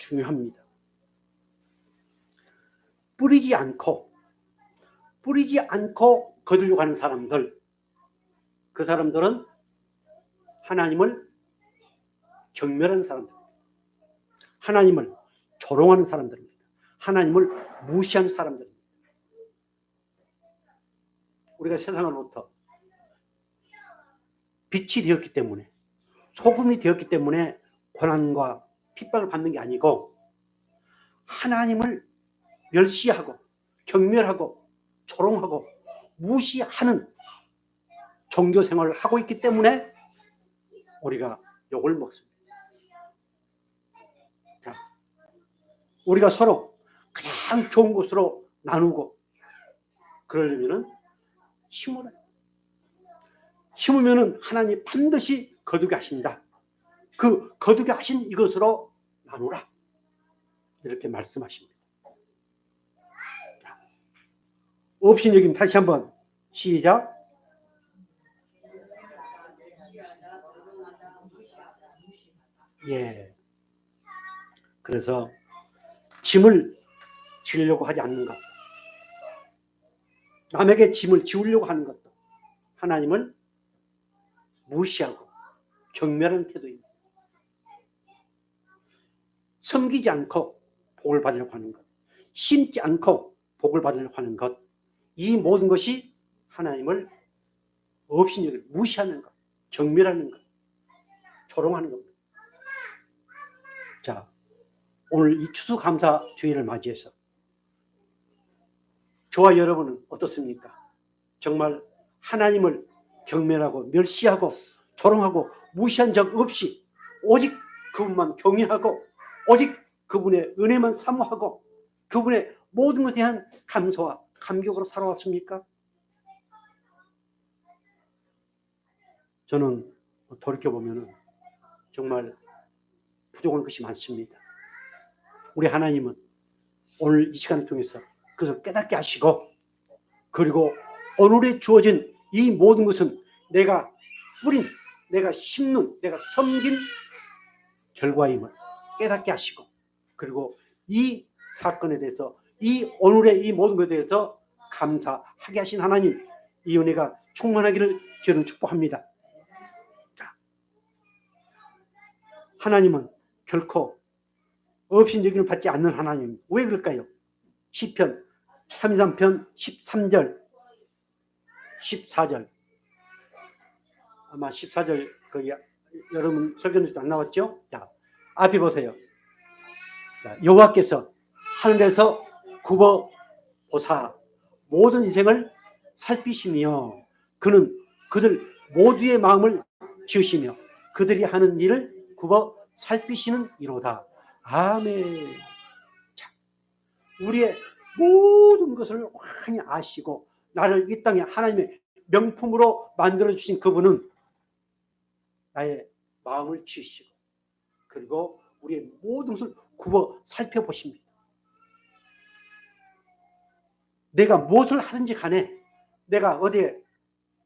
중요합니다. 뿌리지 않고 거두려고 하는 사람들, 그 사람들은 하나님을 경멸하는 사람들입니다. 하나님을 조롱하는 사람들입니다. 하나님을 무시하는 사람들입니다. 우리가 세상으로부터 빛이 되었기 때문에, 소금이 되었기 때문에 고난과 핍박을 받는 게 아니고, 하나님을 멸시하고 경멸하고 조롱하고 무시하는 종교 생활을 하고 있기 때문에 우리가 욕을 먹습니다. 자, 우리가 서로 가장 좋은 것으로 나누고 그러려면은 심으면은 하나님이 반드시 거두게 하신다. 그 거두게 하신 이것으로 나누라. 이렇게 말씀하십니다. 업신여김 다시 한번 시작. 예. 그래서 짐을 지려고 하지 않는 것, 남에게 짐을 지우려고 하는 것도 하나님을 무시하고 경멸하는 태도입니다. 섬기지 않고 복을 받으려고 하는 것, 심지 않고 복을 받으려고 하는 것, 이 모든 것이 하나님을 업신여기고 무시하는 것, 경멸하는 것, 조롱하는 겁니다. 자, 오늘 이 추수감사주일을 맞이해서 저와 여러분은 어떻습니까? 정말 하나님을 경멸하고 멸시하고 조롱하고 무시한 적 없이 오직 그분만 경외하고 오직 그분의 은혜만 사모하고 그분의 모든 것에 대한 감사와 감격으로 살아왔습니까? 저는 돌이켜보면 정말 부족한 것이 많습니다. 우리 하나님은 오늘 이 시간을 통해서 그것을 깨닫게 하시고, 그리고 오늘에 주어진 이 모든 것은 내가 뿌린, 내가 심는, 내가 섬긴 결과임을 깨닫게 하시고, 그리고 이 사건에 대해서, 이 오늘의 이 모든 것에 대해서 감사하게 하신 하나님, 이 은혜가 충만하기를 저는 축복합니다. 자, 하나님은 결코 업신여김을 받지 않는 하나님. 왜 그럴까요? 시편 33편 13절 14절, 아마 14절 그 여러분 설교에서도 안 나왔죠? 자, 앞에 보세요. 자, 여호와께서 하늘에서 굽어 보사 모든 인생을 살피시며 그는 그들 모두의 마음을 지으시며 그들이 하는 일을 굽어 살피시는 이로다. 아멘. 자, 우리의 모든 것을 환히 아시고 나를 이 땅에 하나님의 명품으로 만들어주신 그분은 나의 마음을 지으시고 그리고 우리의 모든 것을 굽어 살펴보십니다. 내가 무엇을 하든지 간에 내가 어디에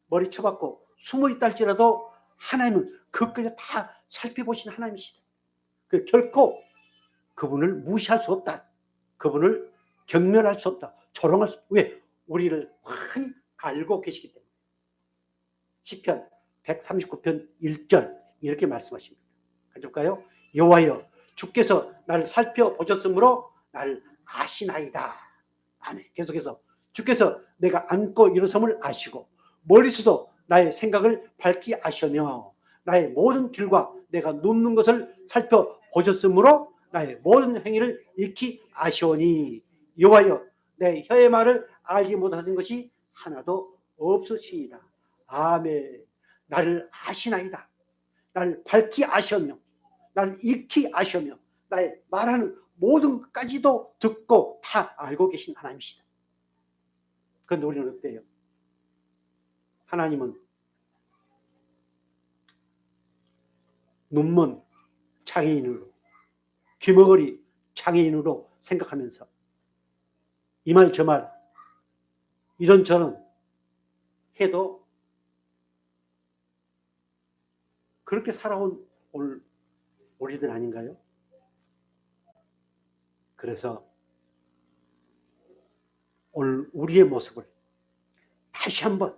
머리 쳐박고 숨어 있다 할지라도 하나님은 그것까지 다 살펴보신 하나님이시다. 결코 그분을 무시할 수 없다. 그분을 경멸할 수 없다. 조롱할 수 없다. 왜? 우리를 환히 알고 계시기 때문에. 시편 139편 1절 이렇게 말씀하십니다. 가져올까요? 여호와여 주께서 나를 살펴보셨으므로 나를 아시나이다. 아멘. 계속해서 주께서 내가 앉고 일어섬을 아시고 멀리서도 나의 생각을 밝히 아시며 나의 모든 길과 내가 눕는 것을 살펴보셨으므로 나의 모든 행위를 익히 아시오니 여호와여 내 혀의 말을 알지 못하는 것이 하나도 없으시이다. 아멘. 나를 아시나이다. 나를 밝히 아시며 나를 익히 아시며 나의 말하는 모든 것까지도 듣고 다 알고 계신 하나님이시다. 그런데 우리는 어때요? 하나님은 눈먼 장애인으로 귀머거리 장애인으로 생각하면서 이 말 저 말 이런저런 해도 그렇게 살아온 우리들 아닌가요? 그래서 오늘 우리의 모습을 다시 한번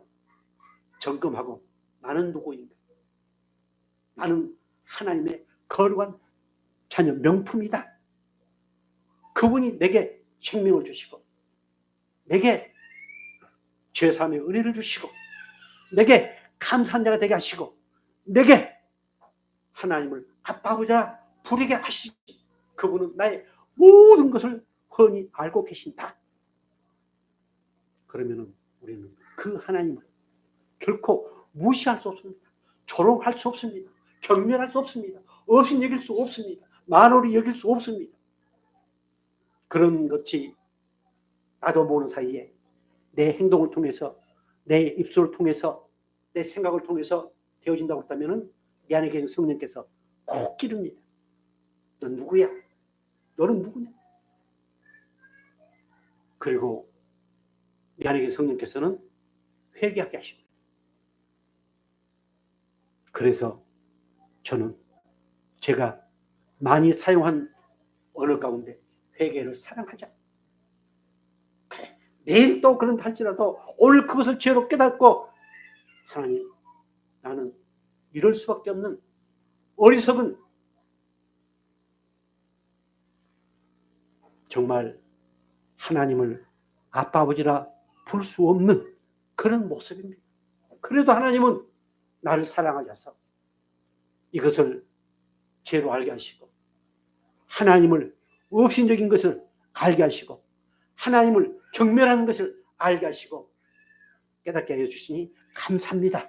점검하고, 나는 누구인가? 나는 하나님의 거룩한 자녀, 명품이다. 그분이 내게 생명을 주시고, 내게 죄사함의 은혜를 주시고, 내게 감사한 자가 되게 하시고, 내게 하나님을 아빠 아버지라 부르게 하시지. 그분은 나의 모든 것을 훤히 알고 계신다. 그러면 우리는 그 하나님을 결코 무시할 수 없습니다. 조롱할 수 없습니다. 경멸할 수 없습니다. 없인 여길 수 없습니다. 만홀히 여길 수 없습니다. 그런 것이 나도 모르는 사이에 내 행동을 통해서, 내 입술을 통해서, 내 생각을 통해서 되어진다고 했다면 내 안에 계신 성령께서 꼭 기릅니다. 넌 누구야? 너는 누구냐? 그리고 내 안에 계신 성령께서는 회개하게 하십니다. 그래서 저는 제가 많이 사용한 언어 가운데 회개를 사랑하자. 그래, 내일 또 그런 할지라도 오늘 그것을 죄로 깨닫고, 하나님, 나는 이럴 수밖에 없는 어리석은, 정말 하나님을 아빠 아버지라 부를 수 없는 그런 모습입니다. 그래도 하나님은 나를 사랑하셔서 이것을 죄로 알게 하시고, 하나님을 없인적인 것을 알게 하시고, 하나님을 경멸하는 것을 알게 하시고 깨닫게 하여 주시니 감사합니다.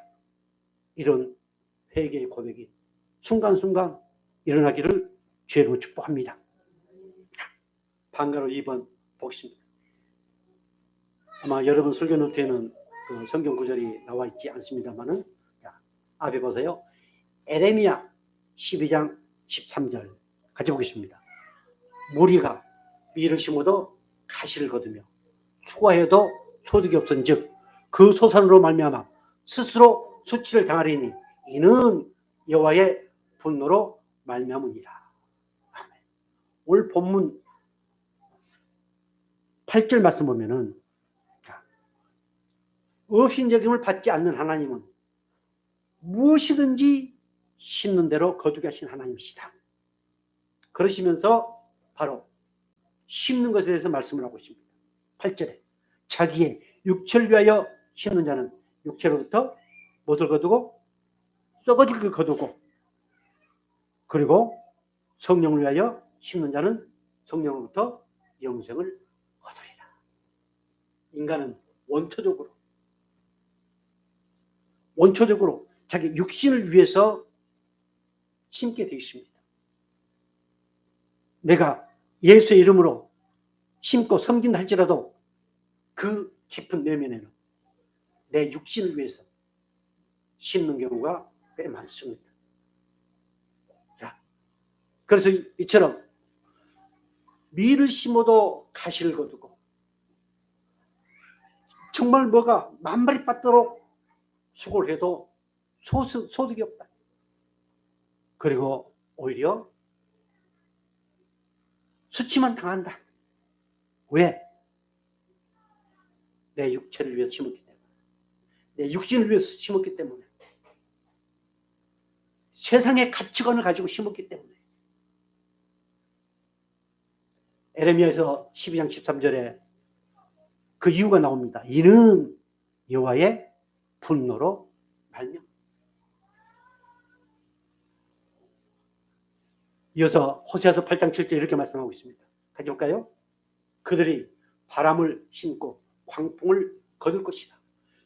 이런 회개의 고백이 순간순간 일어나기를 죄로 축복합니다. 방가로 2번 보겠습니다. 아마 여러분 설교 노트에는 그 성경 구절이 나와 있지 않습니다만은, 앞에 보세요. 에레미야 12장 13절 같이 보겠습니다. 무리가 밀을 심어도 가시를 거두며 수고해도 소득이 없은즉 그 소산으로 말미암아 스스로 수치를 당하리니 이는 여호와의 분노로 말미암으니라. 아멘. 오늘 본문 8절 말씀 보면은, 업신여김을 받지 않는 하나님은 무엇이든지 심는 대로 거두게 하신 하나님이시다. 그러시면서 바로 심는 것에 대해서 말씀을 하고 있습니다. 8절에 자기의 육체를 위하여 심는 자는 육체로부터 무엇을 거두고 썩어질 걸 거두고, 그리고 성령을 위하여 심는 자는 성령으로부터 영생을 거두리라. 인간은 원초적으로 자기 육신을 위해서 심게 되어 있습니다. 내가 예수의 이름으로 심고 섬긴다 할지라도 그 깊은 내면에는 내 육신을 위해서 심는 경우가 꽤 많습니다. 자, 그래서 이처럼 밀을 심어도 가시를 거두고, 정말 뭐가 만발이 빠도록 수고를 해도 소득이 없다. 그리고 오히려 수치만 당한다. 왜? 내 육체를 위해서 심었기 때문에, 내 육신을 위해서 심었기 때문에, 세상의 가치관을 가지고 심었기 때문에. 에레미야에서 12장 13절에 그 이유가 나옵니다. 이는 여호와의 분노로 말미암아. 이어서 호세아서 8장 7절 이렇게 말씀하고 있습니다. 같이 볼까요? 그들이 바람을 심고 광풍을 거둘 것이다.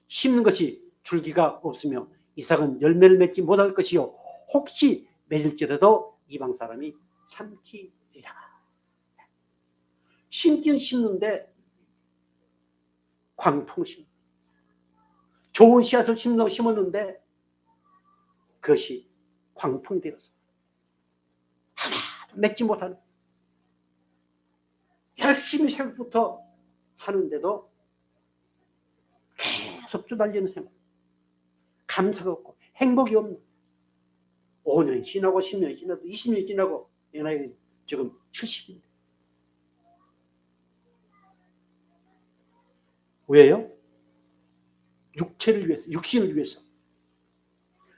심는 것이 줄기가 없으며 이삭은 열매를 맺지 못할 것이요 혹시 맺을지라도 이방 사람이 삼키리라. 심긴 심는데 광풍을 심는, 좋은 씨앗을 심었는데 그것이 광풍이 되어서 하나도 맺지 못하는, 열심히 생각부터 하는데도 계속 쫓달리는 생각, 감사가 없고 행복이 없는, 5년이 지나고 10년이 지나도 20년이 지나고 내 나이는 지금 70입니다. 왜요? 육체를 위해서, 육신을 위해서,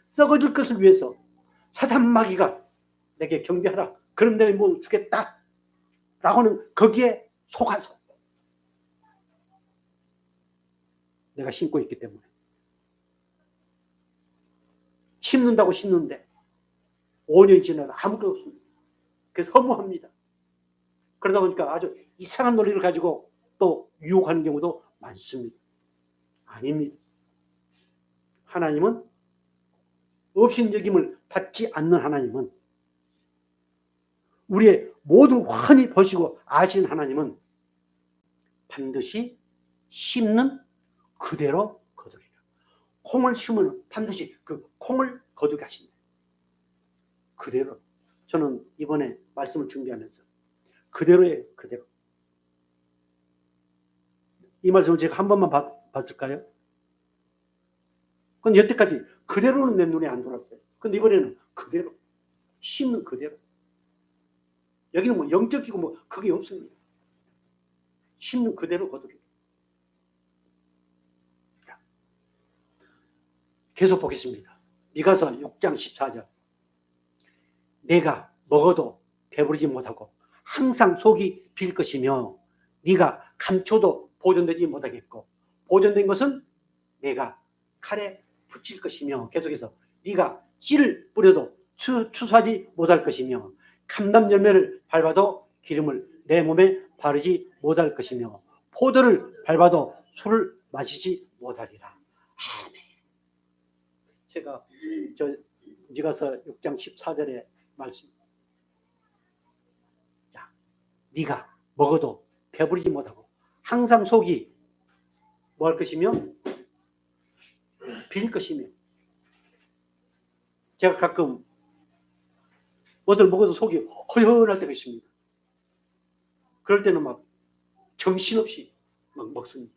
썩어질 것을 위해서. 사단 마귀가 내게 경배하라, 그럼 내가 뭐 주겠다 라고는 거기에 속아서 내가 신고 있기 때문에. 심는다고 심는데 5년이 지나도 아무것도 없습니다. 그래서 허무합니다. 그러다 보니까 아주 이상한 논리를 가지고 또 유혹하는 경우도 많습니다. 아닙니다. 하나님은 업신여김을 받지 않는 하나님은, 우리의 모든 환히 보시고 아시는 하나님은 반드시 심는 그대로 거두리라. 콩을 심으면 반드시 그 콩을 거두게 하신다. 그대로. 저는 이번에 말씀을 준비하면서 그대로예요. 그대로. 이 말씀을 제가 한 번만 봤을까요? 근데 여태까지 그대로는 내 눈에 안 들어왔어요. 근데 이번에는 그대로. 심는 그대로. 여기는 뭐 영적이고 뭐 그게 없습니다. 심는 그대로 거두리라. 계속 보겠습니다. 미가서 6장 14절. 내가 먹어도 배부르지 못하고 항상 속이 빌 것이며 네가 감초도 보존되지 못하겠고, 보존된 것은 내가 칼에 붙일 것이며, 계속해서 네가 씨를 뿌려도 추수하지 못할 것이며 감람 열매를 밟아도 기름을 내 몸에 바르지 못할 것이며 포도를 밟아도 술을 마시지 못하리라. 아멘. 제가 저 미가서 6장 14절에 말씀. 자, 네가 먹어도 배부르지 못하고 항상 속이 뭐 할 것이며 빌 것이며. 제가 가끔 무엇을 먹어도 속이 허연할 때가 있습니다. 그럴 때는 막 정신없이 막 먹습니다.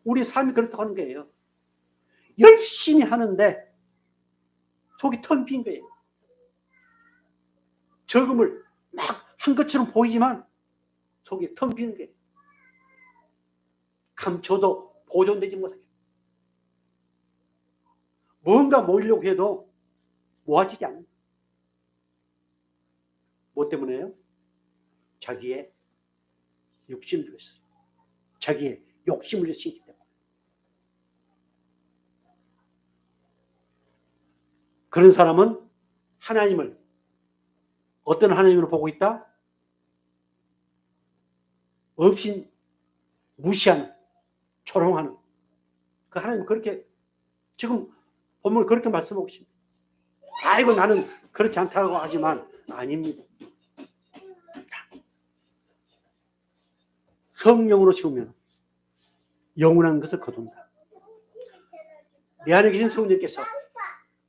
우리 삶이 그렇다고 하는 거예요. 열심히 하는데 속이 텅 빈 거예요. 적음을 막 한 것처럼 보이지만 속이 텅 빈 거예요. 감초도 보존되지 못하게. 뭔가 모으려고 해도 모아지지 않는. 뭐 때문에요? 자기의 육신을 위해서, 자기의 욕심을 위해서 있기 때문에. 그런 사람은 하나님을 어떤 하나님으로 보고 있다? 없인 무시하는, 조롱하는 그 하나님. 그렇게 지금 본문 그렇게 말씀하고 있습니다. 아이고 나는 그렇지 않다고 하지만 아닙니다. 성령으로 채우면 영원한 것을 거둔다. 내 안에 계신 성령께서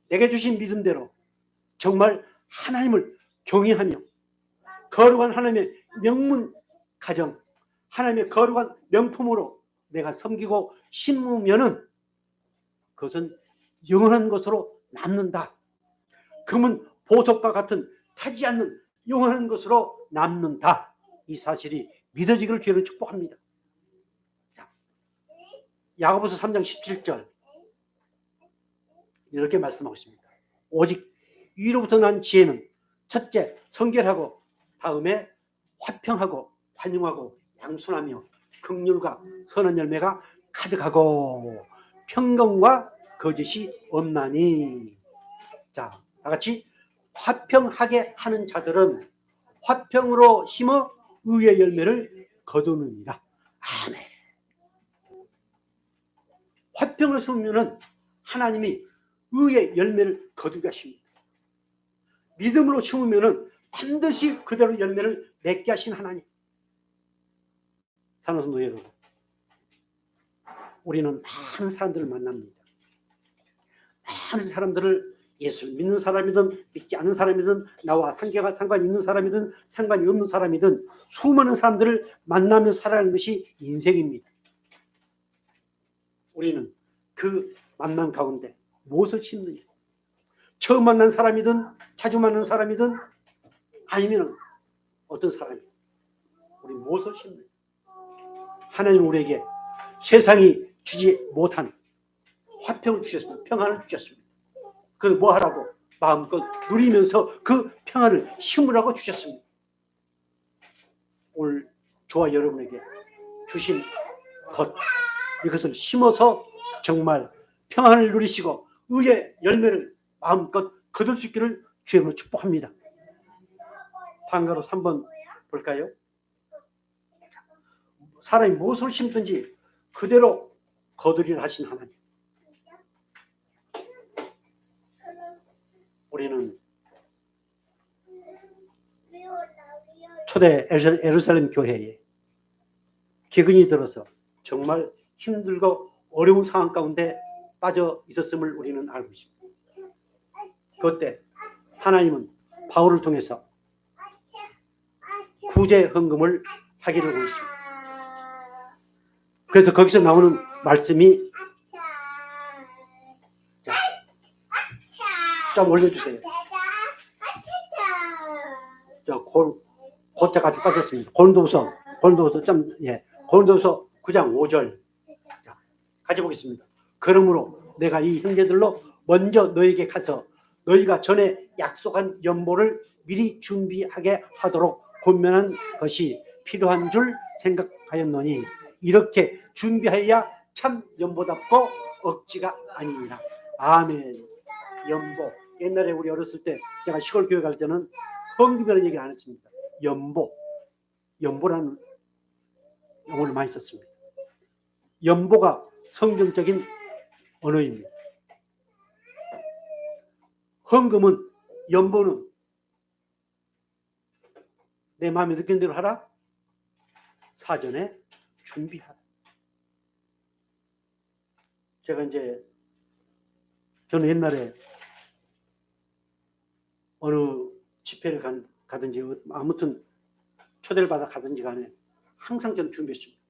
내게 주신 믿음대로 정말 하나님을 경외하며 거룩한 하나님의 명문 가정, 하나님의 거룩한 명품으로 내가 섬기고 심으면은 그것은 영원한 것으로 남는다. 금은 보석과 같은 타지 않는 영원한 것으로 남는다. 이 사실이 믿어지기를 주는 축복합니다. 야고보서 3장 17절 이렇게 말씀하고 있습니다. 오직 위로부터 난 지혜는 첫째 성결하고 다음에 화평하고 환영하고 양순하며 긍휼과 선한 열매가 가득하고 평강과 거짓이 없나니. 자, 다같이 화평하게 하는 자들은 화평으로 심어 의의 열매를 거두느니라. 아멘. 화평을 심으면 하나님이 의의 열매를 거두게 하십니다. 믿음으로 심으면 반드시 그대로 열매를 맺게 하신 하나님. 사랑하는 성도 여러분, 우리는 많은 사람들을 만납니다. 많은 사람들을, 예수를 믿는 사람이든 믿지 않는 사람이든 나와 상관이 있는 사람이든 상관이 없는 사람이든 수많은 사람들을 만나며 살아가는 것이 인생입니다. 우리는 그 만남 가운데 무엇을 심느냐. 처음 만난 사람이든 자주 만난 사람이든 아니면 어떤 사람이든 우리 무엇을 심느냐. 하나님 우리에게 세상이 주지 못한 화평을 주셨습니다. 평안을 주셨습니다. 그 뭐 하라고? 마음껏 누리면서 그 평안을 심으라고 주셨습니다. 오늘 저와 여러분에게 주신 것, 이것을 심어서 정말 평안을 누리시고 의의 열매를 마음껏 거둘 수 있기를 주님으로 축복합니다. 단가로 3번 볼까요? 사람이 무엇을 심든지 그대로 거두리라 하신 하나님. 우리는 초대 예루살렘 교회에 기근이 들어서 정말 힘들고 어려운 상황 가운데 빠져 있었음을 우리는 알고 있습니다. 그때 하나님은 바울을 통해서 구제 헌금을 하기를 원했습니다. 그래서 거기서 나오는 말씀이, 좀 올려주세요. 고때까지 빠졌습니다. 고린도후서 고린도후서 9장 5절. 자, 같이 보겠습니다. 그러므로 내가 이 형제들로 먼저 너에게 가서 너희가 전에 약속한 연보를 미리 준비하게 하도록 권면한 것이 필요한 줄 생각하였노니 이렇게 준비하여야 참 연보답고 억지가 아니니라. 아멘. 연보. 옛날에 우리 어렸을 때 제가 시골 교회 갈 때는 헌금이라는 얘기를 안 했습니다. 연보라는 용어를 많이 썼습니다. 연보가 성경적인 언어입니다. 헌금은, 연보는 내 마음에 느낀 대로 하라. 사전에 준비하라. 저는 옛날에 어느 집회를 가든지 아무튼 초대를 받아 가든지 간에 항상 저는 준비했습니다.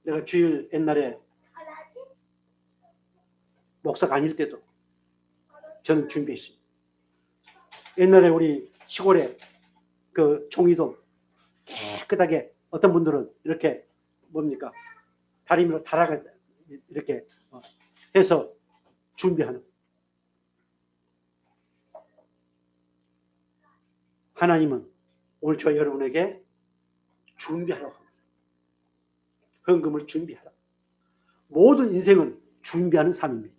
내가 주일 옛날에 목사가 아닐 때도 저는 준비했습니다. 옛날에 우리 시골에 그 종이도 깨끗하게, 어떤 분들은 이렇게 다리미로 달아가 이렇게 해서 준비하는. 하나님은 오늘 저 여러분에게 준비하라고 합니다. 헌금을 준비하라. 모든 인생은 준비하는 삶입니다.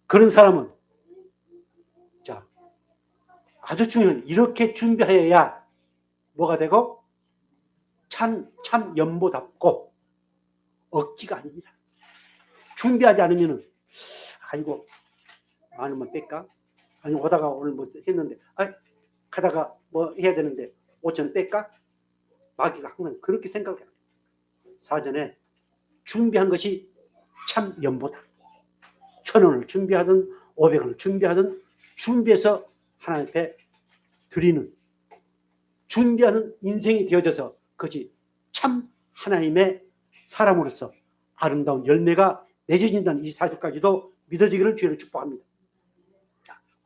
그런 사람은 아주 중요한, 이렇게 준비하여야 뭐가 되고 참 연보답고 억지가 아닙니다. 준비하지 않으면은 아이고 만 원만 뺄까? 아니 오다가 오늘 뭐 했는데 가다가 뭐 해야 되는데 5천 뺄까? 마귀가 항상 그렇게 생각해요. 사전에 준비한 것이 참 연보다. 1,000원을 준비하든 500원을 준비하든 준비해서 하나님 앞에 드리는, 준비하는 인생이 되어져서 그것이 참 하나님의 사람으로서 아름다운 열매가 맺어진다는 이 사실까지도 믿어지기를 주의를 축복합니다.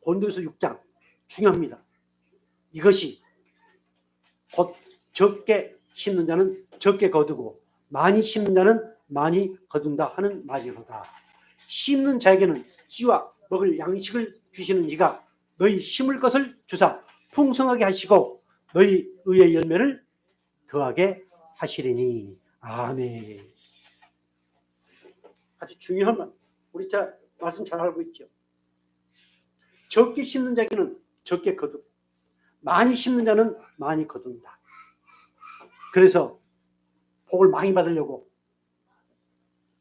고린도후서 6장 중요합니다. 이것이 곧 적게 심는 자는 적게 거두고 많이 심는 자는 많이 거둔다 하는 말이로다. 심는 자에게는 씨와 먹을 양식을 주시는 이가 너희 심을 것을 주사 풍성하게 하시고 너희 의의 열매를 더하게 하시리니. 아멘. 아주 중요한 말. 우리 말씀 잘 알고 있죠. 적게 심는 자에게는 적게 거두고 많이 심는 자는 많이 거둔다. 그래서 복을 많이 받으려고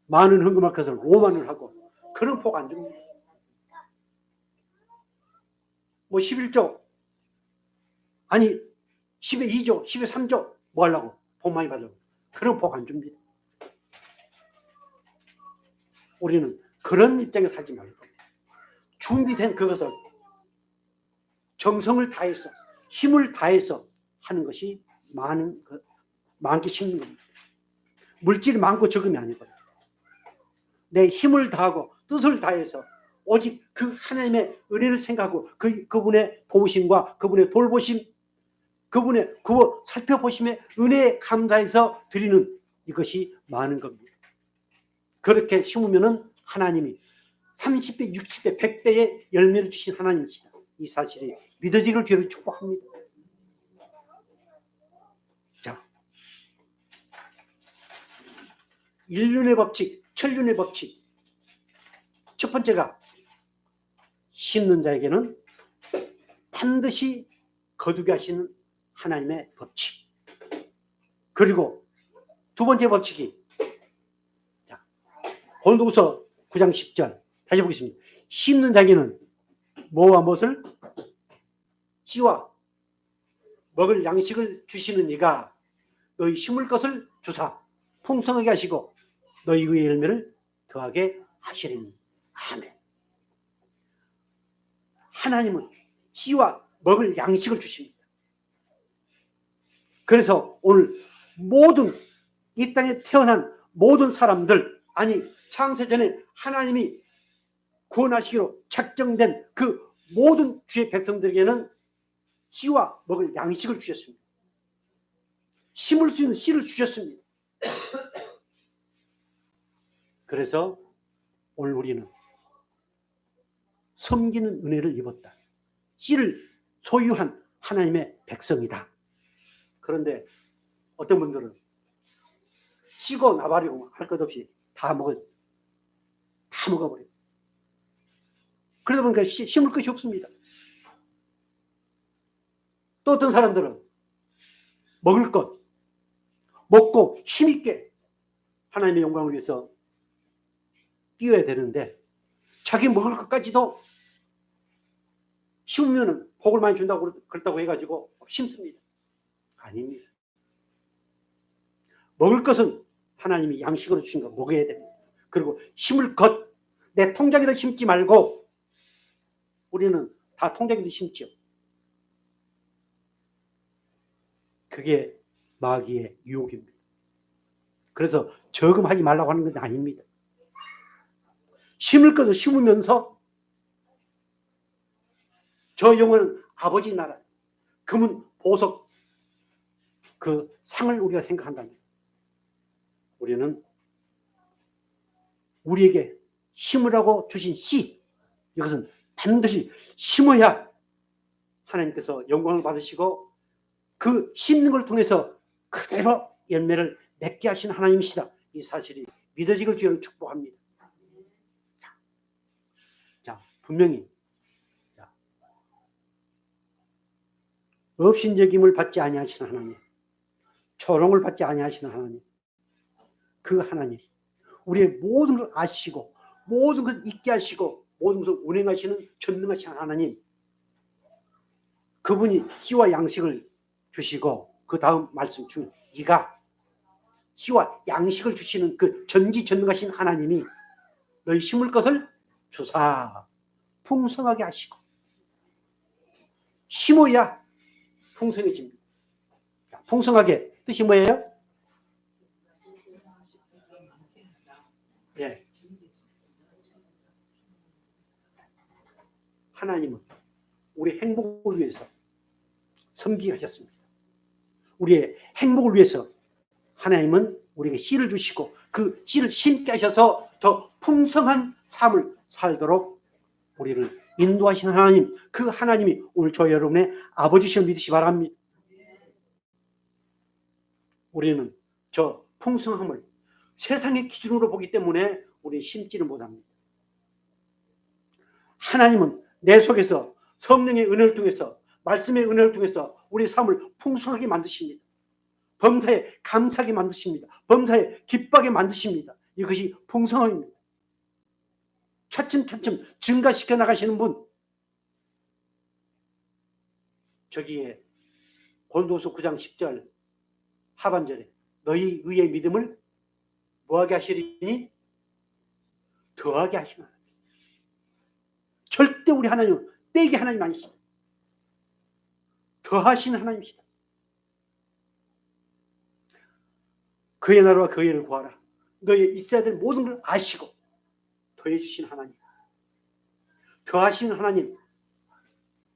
많은 헌금할 것을 오만을 하고 그런 복 안 줍니다. 뭐 11조 아니 10에 2조 10에 3조 뭐 하려고 복 많이 받으려고 그런 복 안 줍니다. 우리는 그런 입장에 살지 말고 준비된 그것을 정성을 다해서 힘을 다해서 하는 것이 많게 심는 겁니다. 물질이 많고 적음이 아니거든요. 내 힘을 다하고 뜻을 다해서 오직 그 하나님의 은혜를 생각하고 그분의 도우심과 그분의 돌보심, 그분의 그거 살펴보심에 은혜에 감사해서 드리는 이것이 많은 겁니다. 그렇게 심으면은 하나님이 30배, 60배, 100배의 열매를 주신 하나님이시다. 이 사실이 믿어지기를 주로 축복합니다. 자, 인륜의 법칙, 천륜의 법칙. 첫 번째가 심는 자에게는 반드시 거두게 하시는 하나님의 법칙. 그리고 두 번째 법칙이 고린도후서 9장 10절 다시 보겠습니다. 심는 자에게는 뭐와 무엇을? 씨와 먹을 양식을 주시는 이가 너희 심을 것을 주사 풍성하게 하시고 너희 의 열매를 더하게 하시리니. 아멘. 하나님은 씨와 먹을 양식을 주십니다. 그래서 오늘 모든 이 땅에 태어난 모든 사람들, 아니 창세전에 하나님이 구원하시기로 작정된 그 모든 주의 백성들에게는 씨와 먹을 양식을 주셨습니다. 심을 수 있는 씨를 주셨습니다. 그래서 오늘 우리는 섬기는 은혜를 입었다. 씨를 소유한 하나님의 백성이다. 그런데 어떤 분들은 씨고 나발이고 할 것 없이 다 먹어버려요. 그러다 보니까 심을 것이 없습니다. 또 어떤 사람들은 먹을 것, 먹고 힘있게 하나님의 영광을 위해서 뛰어야 되는데 자기 먹을 것까지도 심으면 복을 많이 준다고 그렇다고 해가지고 심습니다. 아닙니다. 먹을 것은 하나님이 양식으로 주신 거 먹어야 됩니다. 그리고 심을 것, 내 통장에도 심지 말고 우리는 다 통장에도 심죠. 그게 마귀의 유혹입니다. 그래서 저금하지 말라고 하는 건 아닙니다. 심을 것을 심으면서 저 영혼은 아버지 나라, 금은 보석, 그 상을 우리가 생각한다면 우리는 우리에게 심으라고 주신 씨, 이것은 반드시 심어야 하나님께서 영광을 받으시고 그 심는 걸 통해서 그대로 열매를 맺게 하신 하나님이시다. 이 사실이 믿어지길 주여 축복합니다. 자, 분명히 업신여김을 받지 아니하시는 하나님, 조롱을 받지 아니하시는 하나님, 그 하나님, 우리의 모든 걸 아시고 모든 걸 잊게 하시고 모든 것을 운행하시는 전능하신 하나님, 그분이 씨와 양식을 주시고 그 다음 말씀 중 이가 씨와 양식을 주시는 그 전지전능하신 하나님이 너희 심을 것을 주사 풍성하게 하시고 심어야 풍성해집니다. 풍성하게 뜻이 뭐예요? 네. 하나님은 우리 행복을 위해서 섬기게 하셨습니다. 우리의 행복을 위해서 하나님은 우리에게 씨를 주시고 그 씨를 심게 하셔서 더 풍성한 삶을 살도록 우리를 인도하시는 하나님, 그 하나님이 오늘 저 여러분의 아버지시여 믿으시 바랍니다. 우리는 저 풍성함을 세상의 기준으로 보기 때문에 우리는 심지를 못합니다. 하나님은 내 속에서 성령의 은혜를 통해서 말씀의 은혜를 통해서 우리 삶을 풍성하게 만드십니다. 범사에 감사하게 만드십니다. 범사에 기뻐하게 만드십니다. 이것이 풍성함입니다. 차츰차츰 증가시켜 나가시는 분, 저기에 고린도후서 9장 10절 하반절에 너희 의의 믿음을 뭐하게 하시리니? 더하게 하시는 하나님. 절대 우리 하나님은 빼기 하나님 아니시다. 더하시는 하나님이시다. 그의 나라와 그의 일을 구하라. 너의 있어야 될 모든 걸 아시고 더해 주신 하나님. 더하시는 하나님.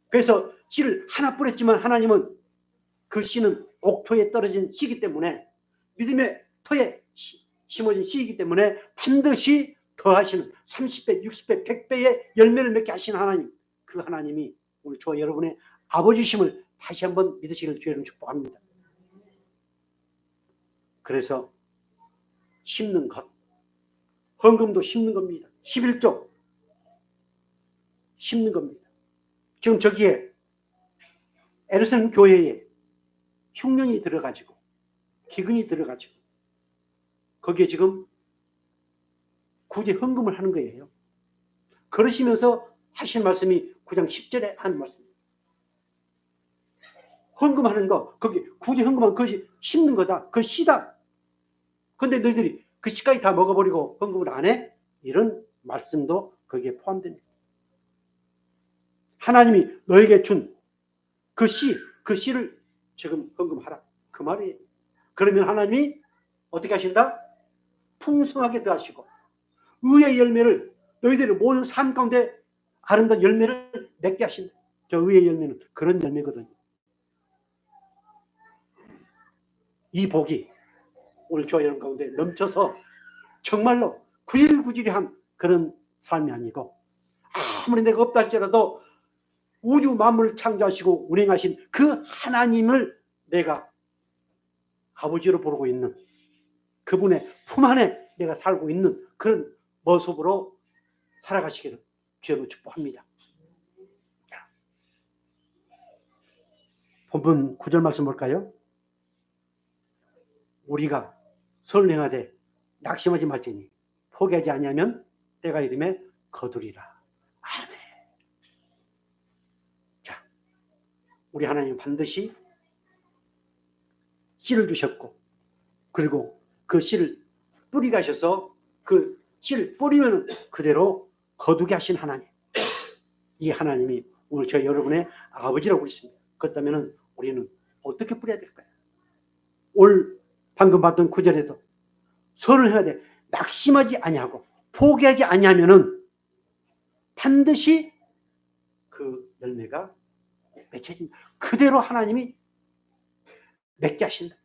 그래서 씨를 하나 뿌렸지만 하나님은 그 씨는 옥토에 떨어진 씨이기 때문에, 믿음의 터에 심어진 씨이기 때문에 반드시 더하시는 30배, 60배, 100배의 열매를 맺게 하시는 하나님, 그 하나님이 오늘 저와 여러분의 아버지심을 다시 한번 믿으시기를 주의를 축복합니다. 그래서 심는 것, 헌금도 심는 겁니다. 11조 심는 겁니다. 지금 저기에 에루살렘 교회에 흉년이 들어가지고 기근이 들어가지고 거기에 지금 굳이 헌금을 하는 거예요. 그러시면서 하신 말씀이 9장 10절에 하는 말씀입니다. 헌금하는 거, 거기 굳이 헌금하는 것이 심는 거다. 그 씨다. 근데 너희들이 그 씨까지 다 먹어버리고 헌금을 안 해? 이런 말씀도 거기에 포함됩니다. 하나님이 너에게 준 그 씨, 그 씨를 지금 헌금하라. 그 말이에요. 그러면 하나님이 어떻게 하신다? 풍성하게 더하시고 의의 열매를 너희들의 모든 삶 가운데 아름다운 열매를 맺게 하신다. 저 의의 열매는 그런 열매거든요. 이 복이 오늘 저와 여러분 가운데 넘쳐서 정말로 구질구질한 그런 삶이 아니고, 아무리 내가 없다 할지라도 우주 만물을 창조하시고 운행하신 그 하나님을 내가 아버지로 부르고 있는 그분의 품 안에 내가 살고 있는 그런 모습으로 살아가시기를 주여로 축복합니다. 본문 9절 말씀 볼까요? 우리가 선을 행하되 낙심하지 말지니 포기하지 아니하면 때가 이름에 거두리라. 아멘. 자, 우리 하나님 반드시 씨를 주셨고, 그리고 그 씨를 뿌리 가셔서 그 씨를 뿌리면 그대로 거두게 하신 하나님, 이 하나님이 오늘 저 여러분의 아버지라고 있습니다. 그렇다면 우리는 어떻게 뿌려야 될까요? 오늘 방금 봤던 9절에도 선을 해야 돼. 낙심하지 아니하고 포기하지 아니하면은 반드시 그 열매가 맺혀진다. 그대로 하나님이 맺게 하신다.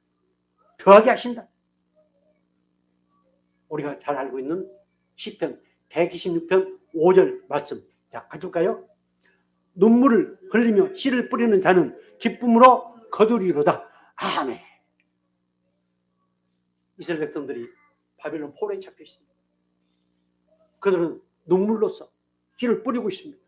더하게 하신다. 우리가 잘 알고 있는 시편 126편 5절 말씀. 자, 가져올까요? 눈물을 흘리며 씨를 뿌리는 자는 기쁨으로 거두리로다. 아멘. 이스라엘 백성들이 바벨론 포로에 잡혀 있습니다. 그들은 눈물로써 씨를 뿌리고 있습니다.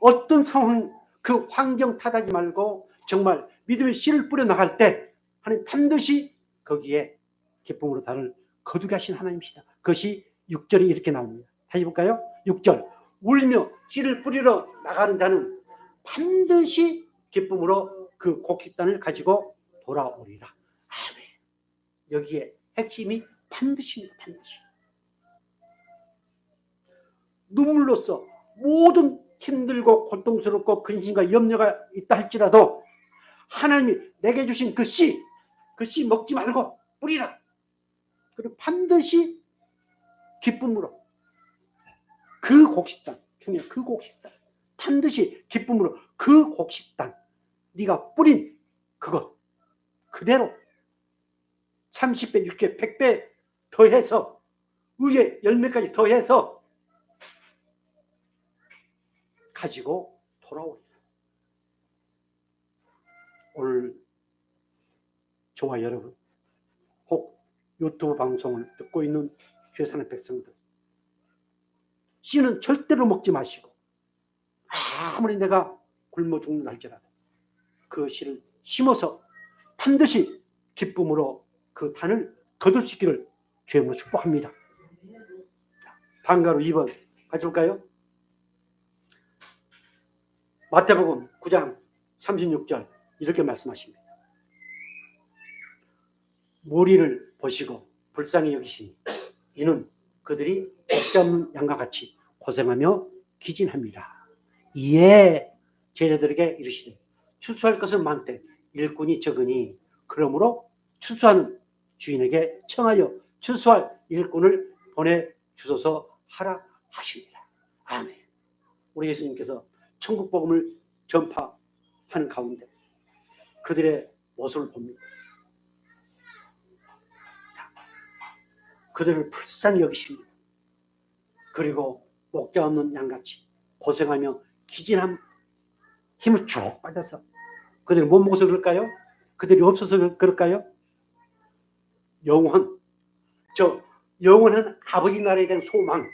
어떤 상황, 그 환경 탓하지 말고 정말 믿음의 씨를 뿌려 나갈 때 하나님 반드시 거기에 기쁨으로 나를 거두게 하신 하나님이시다. 그것이 6절에 이렇게 나옵니다. 다시 볼까요? 6절. 울며 씨를 뿌리러 나가는 자는 반드시 기쁨으로 그 곡식단을 가지고 돌아오리라. 아멘. 여기에 핵심이 반드시입니다. 반드시. 눈물로써 모든 힘들고 고통스럽고 근심과 염려가 있다 할지라도 하나님이 내게 주신 그 씨 먹지 말고 뿌리라. 그리고 반드시 기쁨으로 그 곡식단 중에 그 곡식단 반드시 기쁨으로 그 곡식단 네가 뿌린 그것 그대로 30배, 60배, 100배 더해서 의의 열매까지 더해서 가지고 돌아옵니다. 오늘 저와 여러분 혹 유튜브 방송을 듣고 있는 주의 사는 백성들, 씨는 절대로 먹지 마시고 아무리 내가 굶어 죽는다 할지라도 그 씨를 심어서 반드시 기쁨으로 그 단을 거둘 수 있기를 주님으로 축복합니다. 방가로 2번 가져올까요? 마태복음 9장 36절 이렇게 말씀하십니다. 무리를 보시고 불쌍히 여기시니 이는 그들이 먹지 않는 양과 같이 고생하며 기진합니다. 이에 제자들에게 이르시되 추수할 것은 많되 일꾼이 적으니 그러므로 추수하는 주인에게 청하여 추수할 일꾼을 보내주소서 하라 하십니다. 아멘. 우리 예수님께서 천국 복음을 전파하는 가운데 그들의 모습을 봅니다. 그들을 불쌍히 여기십니다. 그리고 목자 없는 양같이 고생하며 기진한 힘을 쭉 받아서 그들이 못 먹어서 그럴까요? 그들이 없어서 그럴까요? 영원한 아버지 나라에 대한 소망,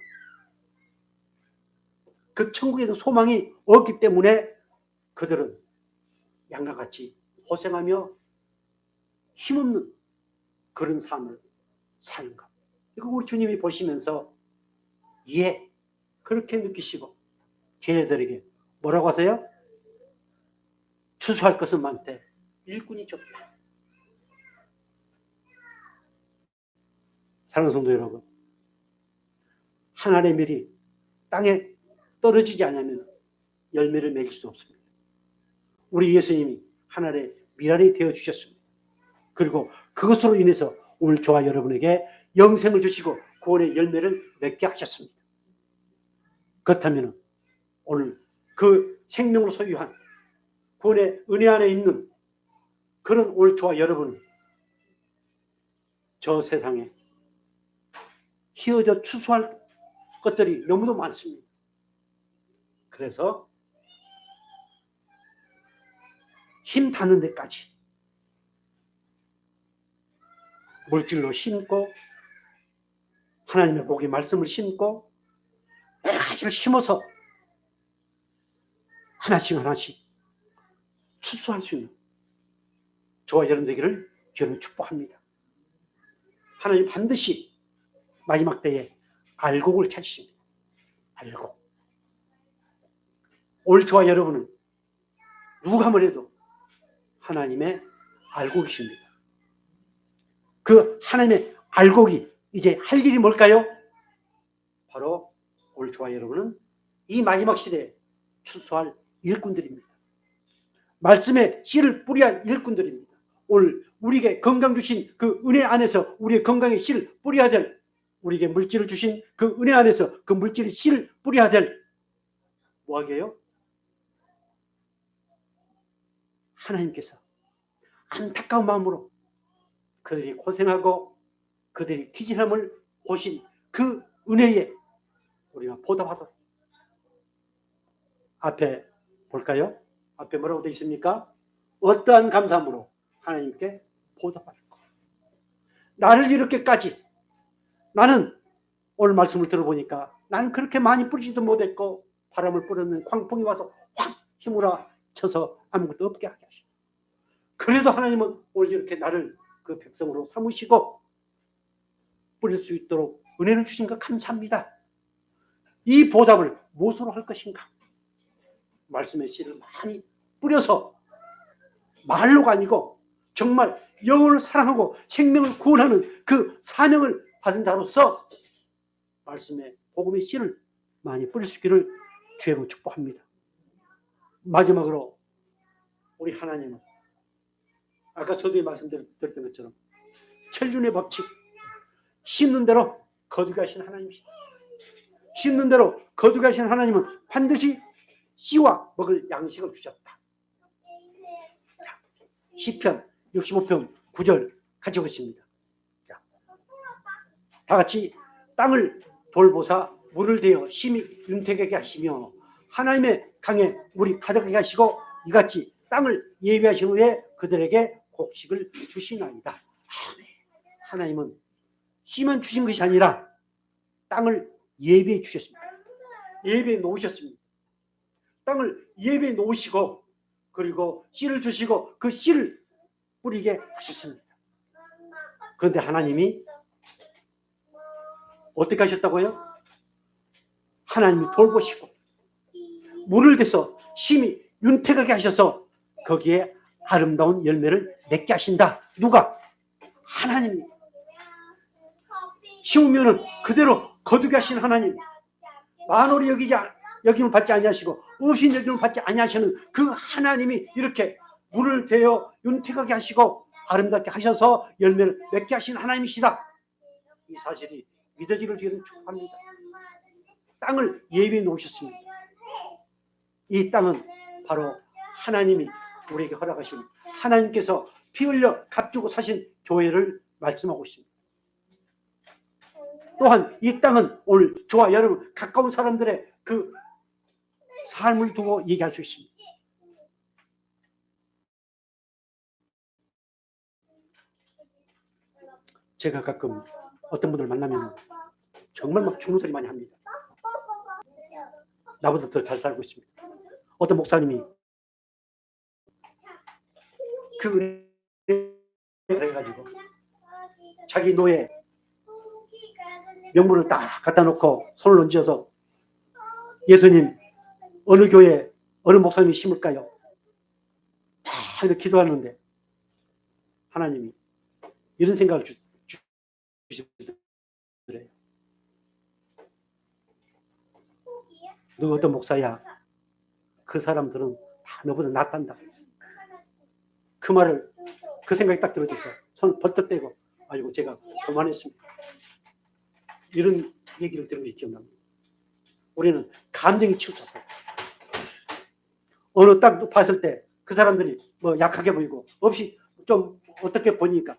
그 천국에 대한 소망이 없기 때문에 그들은 양과 같이 고생하며 힘없는 그런 삶을 사는 것. 이거 우리 주님이 보시면서 그렇게 느끼시고 제자들에게 뭐라고 하세요? 추수할 것은 많되 일꾼이 적다. 사랑하는 성도 여러분, 한 알의 밀이 땅에 떨어지지 않으면 열매를 맺을 수 없습니다. 우리 예수님이 한 알의 밀알이 되어주셨습니다. 그리고 그것으로 인해서 오늘 저와 여러분에게 영생을 주시고 구원의 열매를 맺게 하셨습니다. 그렇다면 오늘 그 생명으로 소유한 구원의 은혜 안에 있는 그런 오늘 저와 여러분은 저 세상에 휘어져 추수할 것들이 너무도 많습니다. 그래서 힘 닿는 데까지 물질로 심고 하나님의 복의 말씀을 심고 여러 가지를 심어서 하나씩 추수할 수 있는 저와 여러분 되기를 주님 축복합니다. 하나님 반드시 마지막 때에 알곡을 찾으십니다. 알곡. 오늘 저와 여러분은 누가 뭐래도 하나님의 알곡이십니다. 그 하나님의 알곡이 이제 할 일이 뭘까요? 바로 오늘 저와 여러분은 이 마지막 시대에 추수할 일꾼들입니다. 말씀에 씨를 뿌려야 할 일꾼들입니다. 오늘 우리에게 건강 주신 그 은혜 안에서 우리의 건강에 씨를 뿌려야 될, 우리에게 물질을 주신 그 은혜 안에서 그 물질의 씨를 뿌려야 될 뭐하게요? 하나님께서 안타까운 마음으로 그들이 고생하고 그들이 기진함을 보신 그 은혜에 우리가 보답하도록. 앞에 볼까요? 앞에 뭐라고 되어 있습니까? 어떠한 감사함으로 하나님께 보답할 것. 나를 이렇게까지, 나는 오늘 말씀을 들어보니까 나는 그렇게 많이 뿌리지도 못했고 바람을 뿌렸는 광풍이 와서 확 힘으로 쳐서 아무것도 없게 하게 하시고, 그래도 하나님은 오늘 이렇게 나를 그 백성으로 삼으시고 뿌릴 수 있도록 은혜를 주신 것 감사합니다. 이 보답을 무엇으로 할 것인가? 말씀의 씨를 많이 뿌려서, 말로가 아니고 정말 영혼을 사랑하고 생명을 구원하는 그 사명을 받은 자로서 말씀의 복음의 씨를 많이 뿌릴 수 있기를 주의 축복합니다. 마지막으로 우리 하나님은 아까 서두에 말씀드렸던 것처럼 천륜의 법칙, 심는 대로 거두게 하신 하나님이시다. 심는 대로 거두게 하신 하나님은 반드시 씨와 먹을 양식을 주셨다. 시편 65편 9절 같이 보십니다. 다 같이 땅을 돌보사 물을 대어 심히 윤택하게 하시며 하나님의 강에 물이 가득하게 하시고 이같이 땅을 예비하신 후에 그들에게 곡식을 주시나이다. 아멘. 하나님은 씨만 주신 것이 아니라 땅을 예비해 주셨습니다. 예비해 놓으셨습니다. 땅을 예비해 놓으시고 그리고 씨를 주시고 그 씨를 뿌리게 하셨습니다. 그런데 하나님이 어떻게 하셨다고요? 하나님이 돌보시고 물을 대서 심히 윤택하게 하셔서 거기에 아름다운 열매를 맺게 하신다. 누가? 하나님이. 심으면 그대로 거두게 하신 하나님, 만월이 여김을 받지 아니하시고 없인 여김을 받지 아니하시는 그 하나님이 이렇게 물을 대어 윤택하게 하시고 아름답게 하셔서 열매를 맺게 하신 하나님이시다. 이 사실이 믿어지기를 주기를 축복합니다. 땅을 예비해 놓으셨습니다. 이 땅은 바로 하나님이 우리에게 허락하신 하나님께서 피 흘려 값주고 사신 교회를 말씀하고 있습니다. 또한 이 땅은 오늘 저와 여러분 가까운 사람들의 그 삶을 두고 얘기할 수 있습니다. 제가 가끔 어떤 분들 만나면 정말 막 죽는 소리 많이 합니다. 나보다 더 잘 살고 있습니다. 어떤 목사님이 그 해가지고 자기 노예 명부를 딱 갖다 놓고 손을 얹어서 예수님 어느 교회 어느 목사님이 심을까요? 이렇게 기도하는데 하나님이 이런 생각을 주시더래요. 너 어떤 목사야? 그 사람들은 다 너보다 낫단다. 그 말을 그 생각이 딱 들어져서 손을 벌떡 떼고 아이고 제가 그만했습니다. 이런 얘기를 들은 게 기억납니다. 우리는 감정이 치우쳐서 어느 딱 봤을 때 그 사람들이 뭐 약하게 보이고 없이 좀 어떻게 보니까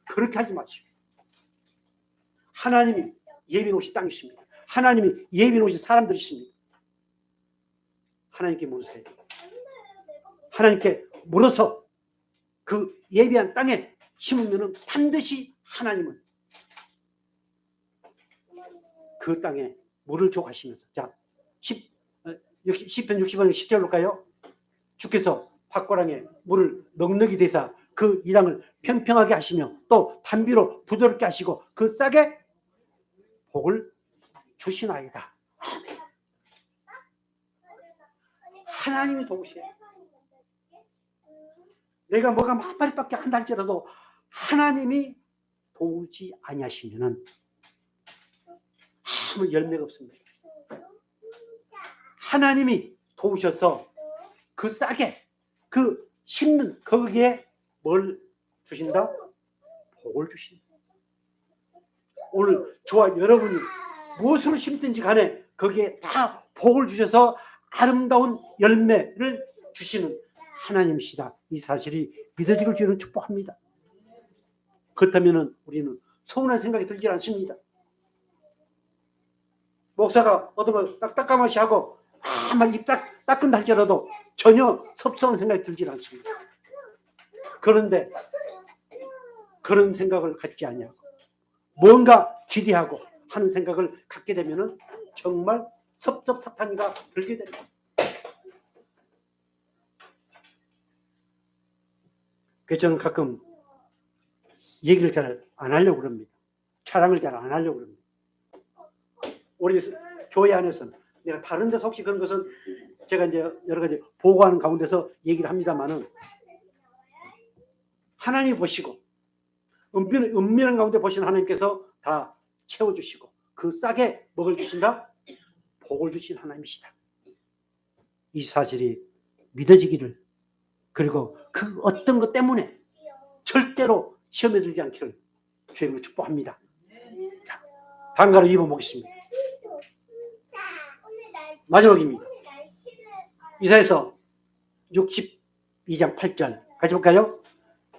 그렇게 하지 마시고 하나님이 예비놓으신 땅이십니다. 하나님이 예비놓으신 사람들이십니다. 하나님께 물으세요. 하나님께 물어서 그 예비한 땅에 심으면 반드시 하나님은 그 땅에 물을 줘 가시면서 자 10편 60편 10절로 가요. 주께서 밭고랑에 물을 넉넉히 대사 그 이 땅을 평평하게 하시며 또 단비로 부드럽게 하시고 그 싹에 복을 주시나이다. 아멘. 하나님이 도우세요. 내가 뭐가 만마리밖에 안 달지라도 하나님이 도우지 아니하시면은 아무 열매가 없습니다. 하나님이 도우셔서 그 싹에 그 심는 거기에 뭘 주신다? 복을 주신다. 오늘 저와 여러분이 무엇으로 심든지 간에 거기에 다 복을 주셔서 아름다운 열매를 주시는 하나님이시다. 이 사실이 믿어지길 주는 축복합니다. 그렇다면 우리는 서운한 생각이 들지 않습니다. 목사가 어떤 걸 딱딱까마시 하고 막 입 닦은다 할지라도 전혀 섭섭한 생각이 들지 않습니다. 그런데 그런 생각을 갖지 아니하고 뭔가 기대하고 하는 생각을 갖게 되면 정말 섭섭사탄이가 들게 됩니다. 그래서 저는 가끔 얘기를 잘 안 하려고 그럽니다. 자랑을 잘 안 하려고 그럽니다. 우리 교회 안에서는 내가 다른 데서 혹시 그런 것은 제가 이제 여러 가지 보고하는 가운데서 얘기를 합니다만은 하나님 보시고 은밀한 가운데 보시는 하나님께서 다 채워주시고 그 싹에 먹을 주신다? 복을 주신 하나님이시다. 이 사실이 믿어지기를 그리고 그 어떤 것 때문에 절대로 시험에 들지 않기를 주님으로 축복합니다. 자, 단가로 입어보겠습니다. 마지막입니다. 이사야서 62장 8절 같이 볼까요?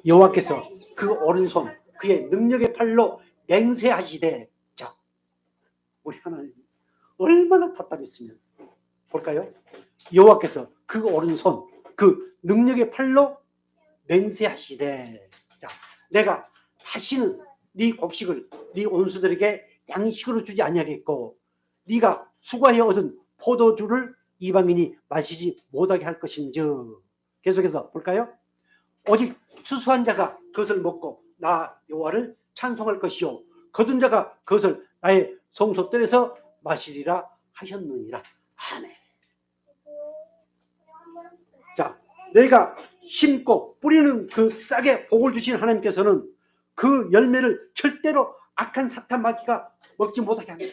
여호와께서 그 오른손 그의 능력의 팔로 맹세하시되 자 우리 하나님 얼마나 답답했으면 볼까요? 여호와께서 그 오른손 그 능력의 팔로 맹세하시되 자 내가 다시는 네 곡식을 네 온수들에게 양식으로 주지 아니하겠고 네가 수고하여 얻은 포도주를 이방인이 마시지 못하게 할 것인즉 계속해서 볼까요? 오직 추수한 자가 그것을 먹고 나 여호와를 찬송할 것이요 거둔 자가 그것을 나의 성소들에서 마시리라 하셨느니라. 아멘. 자, 내가 심고 뿌리는 그 싹에 복을 주신 하나님께서는 그 열매를 절대로 악한 사탄 마귀가 먹지 못하게 한다.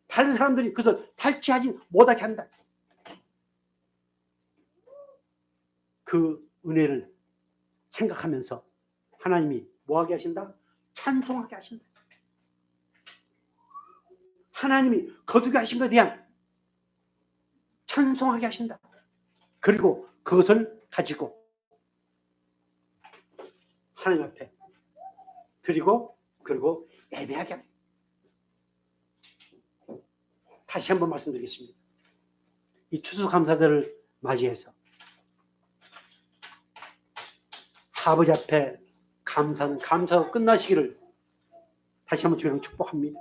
다른 사람들이 그것을 탈취하지 못하게 한다. 그 은혜를 생각하면서 하나님이 뭐하게 하신다? 찬송하게 하신다. 하나님이 거두게 하신 것에 대한 찬송하게 하신다. 그리고 그것을 가지고 하나님 앞에 드리고 그리고 예배하게 합니다. 다시 한번 말씀드리겠습니다. 이 추수감사절을 맞이해서 아버지 앞에 감사는 감사가 끝나시기를 다시 한번 주님 축복합니다.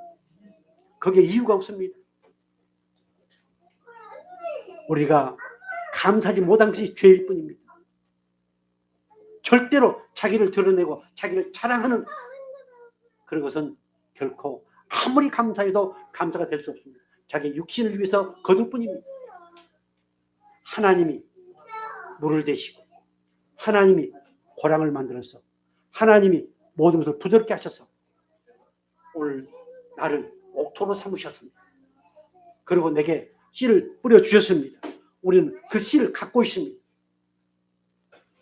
거기에 이유가 없습니다. 우리가 감사하지 못한 것이 죄일 뿐입니다. 절대로 자기를 드러내고 자기를 자랑하는 그런 것은 결코 아무리 감사해도 감사가 될 수 없습니다. 자기 육신을 위해서 거둘 뿐입니다. 하나님이 물을 대시고 하나님이 고랑을 만들어서 하나님이 모든 것을 부드럽게 하셔서 오늘 나를 옥토로 삼으셨습니다. 그리고 내게 씨를 뿌려주셨습니다. 우리는 그 씨를 갖고 있습니다.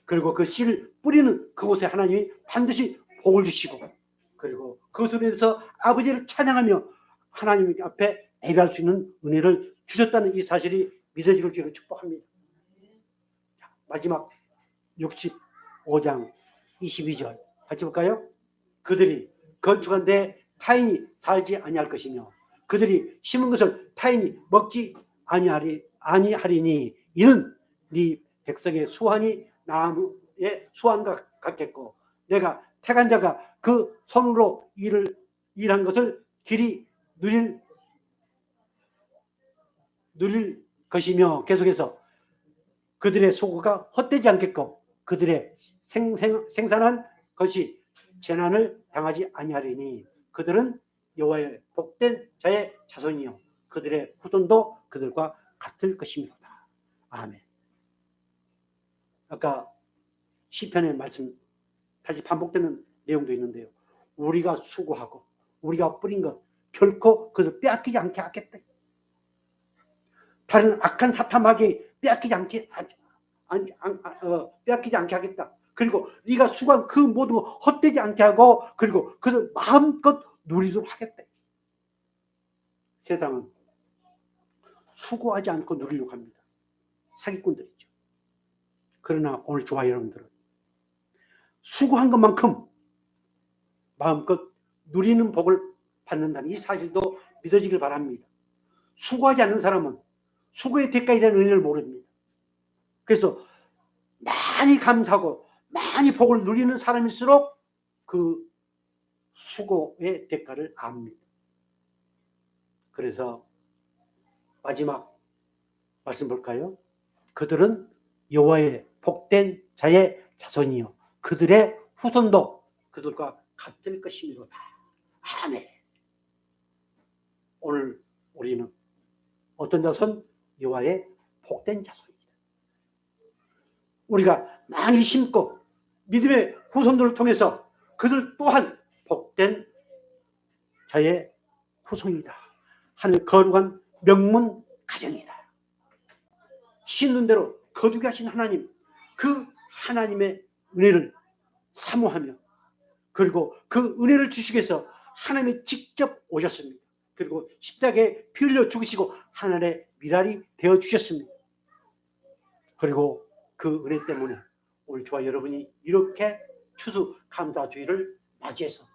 그리고 그 씨를 뿌리는 그곳에 하나님이 반드시 복을 주시고 그리고 그것으로 인해서 아버지를 찬양하며 하나님 앞에 예배할 수 있는 은혜를 주셨다는 이 사실이 믿어지길 주는 축복합니다. 마지막 65장 22절 같이 볼까요? 그들이 건축한 데 타인이 살지 아니할 것이며 그들이 심은 것을 타인이 먹지 아니하리니 이는 네 백성의 수완이 나무의 수완과 같겠고 내가 택한 자가 그 손으로 일한 것을 길이 누릴 것이며 계속해서 그들의 소고가 헛되지 않겠고 그들의 생산한 것이 재난을 당하지 아니하리니 그들은 여호와의 복된 자의 자손이요 그들의 후손도 그들과 같을 것입니다. 아멘. 아까 시편의 말씀 다시 반복되는 내용도 있는데요. 우리가 수고하고 우리가 뿌린 것 결코 그것을 빼앗기지 않게 하겠다. 다른 악한 사탐하게 빼앗기지 않게 하겠다. 그리고 네가 수고한 그 모든 거 헛되지 않게 하고 그리고 그들 마음껏 누리도록 하겠다. 세상은 수고하지 않고 누리려고 합니다. 사기꾼들이죠. 그러나 오늘 저와 여러분들은 수고한 것만큼 마음껏 누리는 복을 받는다는 이 사실도 믿어지길 바랍니다. 수고하지 않는 사람은 수고의 대가에 대한 은혜를 모릅니다. 그래서 많이 감사하고 많이 복을 누리는 사람일수록 그 수고의 대가를 압니다. 그래서 마지막 말씀 볼까요? 그들은 여호와의 복된 자의 자손이요 그들의 후손도 그들과 같을 것이미로다. 아멘. 오늘 우리는 어떤 자손? 여호와의 복된 자손입니다. 우리가 많이 심고 믿음의 후손들을 통해서 그들 또한 복된 자의 후손이다. 하늘 거룩한 명문 가정이다. 신는 대로 거두게 하신 하나님, 그 하나님의 은혜를 사모하며 그리고 그 은혜를 주시기 위해서 하나님이 직접 오셨습니다. 그리고 십자가에 피 흘려 죽으시고 하늘의 미랄이 되어 주셨습니다. 그리고 그 은혜 때문에 오늘 저와 여러분이 이렇게 추수감사주의를 맞이해서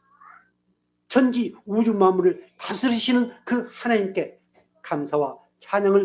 천지 우주 만물을 다스리시는 그 하나님께 감사와 찬양을